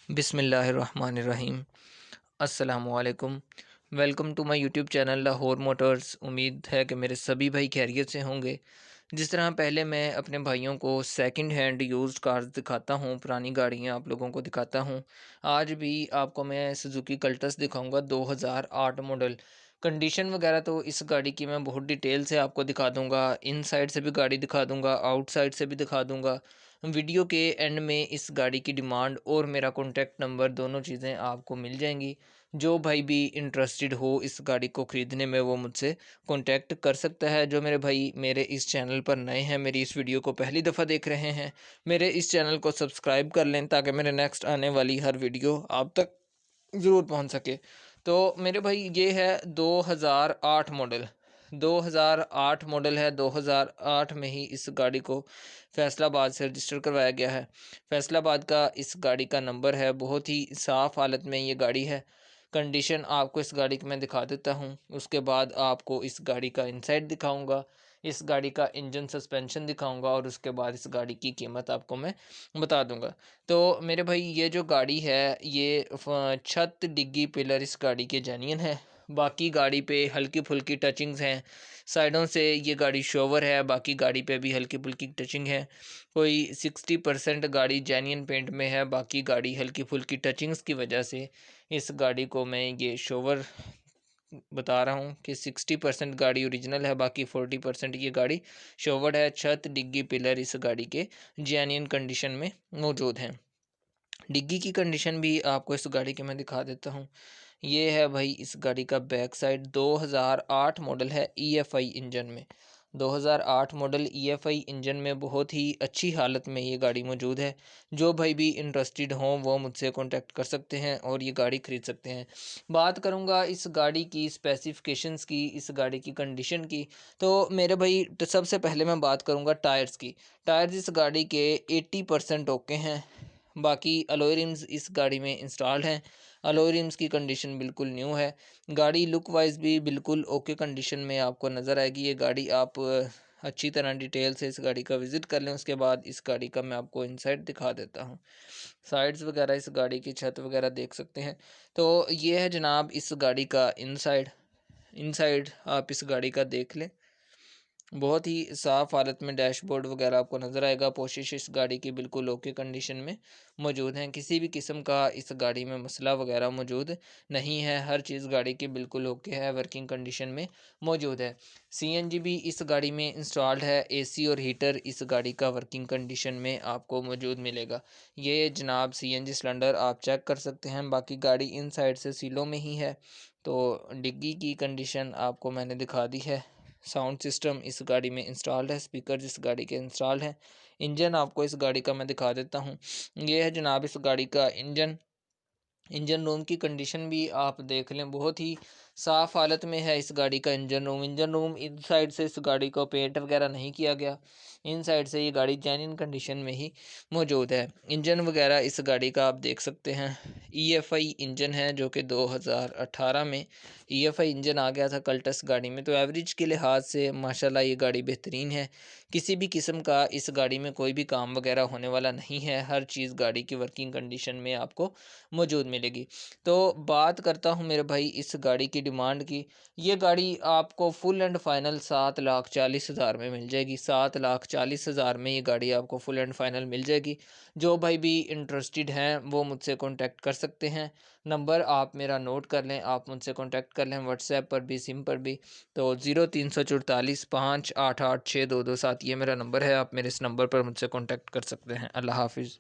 बिस्मिल्लाहिर्रहमानिर्रहीम। अस्सलामुअलैकुम। Welcome to my YouTube channel Lahore Motors. उम्मीद है कि मेरे सभी भाई खैरियत से होंगे। जिस तरह पहले मैं अपने भाइयों को सेकंड हैंड यूज्ड कार्स दिखाता हूँ, पुरानी गाड़ियाँ आप लोगों को दिखाता हूँ, आज भी आपको मैं सुजुकी कल्टस दिखाऊंगा 2008 मॉडल। कंडीशन वगैरह तो इस गाड़ी की मैं बहुत डिटेल से आपको दिखा दूंगा, इन साइड से भी गाड़ी दिखा दूंगा, आउटसाइड से भी दिखा दूंगा। वीडियो के एंड में इस गाड़ी की डिमांड और मेरा कॉन्टैक्ट नंबर दोनों चीज़ें आपको मिल जाएंगी। जो भाई भी इंटरेस्टेड हो इस गाड़ी को ख़रीदने में वो मुझसे कॉन्टैक्ट कर सकता है। जो मेरे भाई मेरे इस चैनल पर नए हैं, मेरी इस वीडियो को पहली दफ़ा देख रहे हैं, मेरे इस चैनल को सब्सक्राइब कर लें ताकि मेरे नेक्स्ट आने वाली हर वीडियो आप तक ज़रूर पहुंच सके। तो मेरे भाई ये है 2008 मॉडल। 2008 मॉडल है। 2008 में ही इस गाड़ी को फैसलाबाद से रजिस्टर करवाया गया है। फैसलाबाद का इस गाड़ी का नंबर है। बहुत ही साफ़ हालत में ये गाड़ी है। कंडीशन आपको इस गाड़ी की मैं दिखा देता हूँ, उसके बाद आपको इस गाड़ी का इनसाइड दिखाऊंगा, इस गाड़ी का इंजन सस्पेंशन दिखाऊंगा और उसके बाद इस गाड़ी की कीमत आपको मैं बता दूंगा। तो मेरे भाई ये जो गाड़ी है ये छत डिग्गी पिलर इस गाड़ी के जेन्युइन है। बाकी गाड़ी पे हल्की फुल्की टचिंग्स हैं। साइडों से ये गाड़ी शोवर है, बाकी गाड़ी पे भी हल्की फुल्की टचिंग है। कोई 60% गाड़ी जेन्युइन पेंट में है, बाकी गाड़ी हल्की फुल्की टचिंग्स की वजह से इस गाड़ी को मैं ये शोवर बता रहा हूँ कि 60% गाड़ी ओरिजिनल है, बाकी 40% ये गाड़ी शोवर्ड है। छत डिग्गी पिलर इस गाड़ी के जेन्युइन कंडीशन में मौजूद हैं। डिग्गी की कंडीशन भी आपको इस गाड़ी के मैं दिखा देता हूँ। ये है भाई इस गाड़ी का बैक साइड। 2008 मॉडल है, ईएफआई इंजन में। 2008 मॉडल ईएफआई इंजन में बहुत ही अच्छी हालत में ये गाड़ी मौजूद है। जो भाई भी इंटरेस्टेड हों वो मुझसे कांटेक्ट कर सकते हैं और ये गाड़ी ख़रीद सकते हैं। बात करूँगा इस गाड़ी की स्पेसिफिकेशंस की, इस गाड़ी की कंडीशन की। तो मेरे भाई तो सबसे पहले मैं बात करूँगा टायर्स की। टायर्स इस गाड़ी के 80% ओके हैं। बाकी अलॉय रिम्स इस गाड़ी में इंस्टॉल्ड हैं। अलॉय रिम्स की कंडीशन बिल्कुल न्यू है। गाड़ी लुक वाइज भी बिल्कुल ओके कंडीशन में आपको नज़र आएगी। ये गाड़ी आप अच्छी तरह डिटेल से इस गाड़ी का विज़िट कर लें, उसके बाद इस गाड़ी का मैं आपको इनसाइड दिखा देता हूँ। साइड्स वगैरह इस गाड़ी की छत वगैरह देख सकते हैं। तो ये है जनाब इस गाड़ी का इनसाइड। इनसाइड आप इस गाड़ी का देख लें, बहुत ही साफ़ हालत में डैशबोर्ड वगैरह आपको नज़र आएगा। पोशिश इस गाड़ी की बिल्कुल ओके कंडीशन में मौजूद हैं। किसी भी किस्म का इस गाड़ी में मसला वगैरह मौजूद नहीं है। हर चीज़ गाड़ी की बिल्कुल ओके है, वर्किंग कंडीशन में मौजूद है। सीएनजी भी इस गाड़ी में इंस्टॉल्ड है। एसी और हीटर इस गाड़ी का वर्किंग कंडीशन में आपको मौजूद मिलेगा। ये जनाब सीएनजी सिलेंडर आप चेक कर सकते हैं। बाकी गाड़ी इन साइड से सीलों में ही है। तो डिग्गी की कंडीशन आपको मैंने दिखा दी है। साउंड सिस्टम इस गाड़ी में इंस्टॉल्ड है। स्पीकर इस गाड़ी के इंस्टॉल्ड हैं। इंजन आपको इस गाड़ी का मैं दिखा देता हूँ। ये है जनाब इस गाड़ी का इंजन। इंजन रूम की कंडीशन भी आप देख लें, बहुत ही साफ़ हालत में है इस गाड़ी का engine room. Engine room in side से इस गाड़ी को पेंट वगैरह नहीं किया गया। इन साइड से ये गाड़ी जेन्युइन कंडीशन में ही मौजूद है। इंजन वगैरह इस गाड़ी का आप देख सकते हैं। ईएफआई इंजन है जो कि 2018 में ईएफआई इंजन आ गया था कल्टस गाड़ी में। तो एवरेज के लिहाज से माशाल्लाह ये गाड़ी बेहतरीन है। किसी भी किस्म का इस गाड़ी में कोई भी काम वगैरह होने वाला नहीं है। हर चीज़ गाड़ी की वर्किंग कंडीशन में आपको मौजूद मिलेगी। तो बात करता हूँ मेरे भाई इस गाड़ी की डिमांड की। ये गाड़ी आपको फुल एंड फाइनल 7,40,000 में मिल जाएगी। 7,40,000 में ये गाड़ी आपको फुल एंड फाइनल मिल जाएगी। जो भाई भी इंटरेस्टेड हैं वो मुझसे कॉन्टैक्ट कर सकते हैं। नंबर आप मेरा नोट कर लें, आप मुझसे कॉन्टैक्ट कर लें व्हाट्सएप पर भी, सिम पर भी। तो 0344 588 6227 ये मेरा नंबर है। आप मेरे इस नंबर पर मुझसे कॉन्टैक्ट कर सकते हैं। अल्लाह हाफिज़।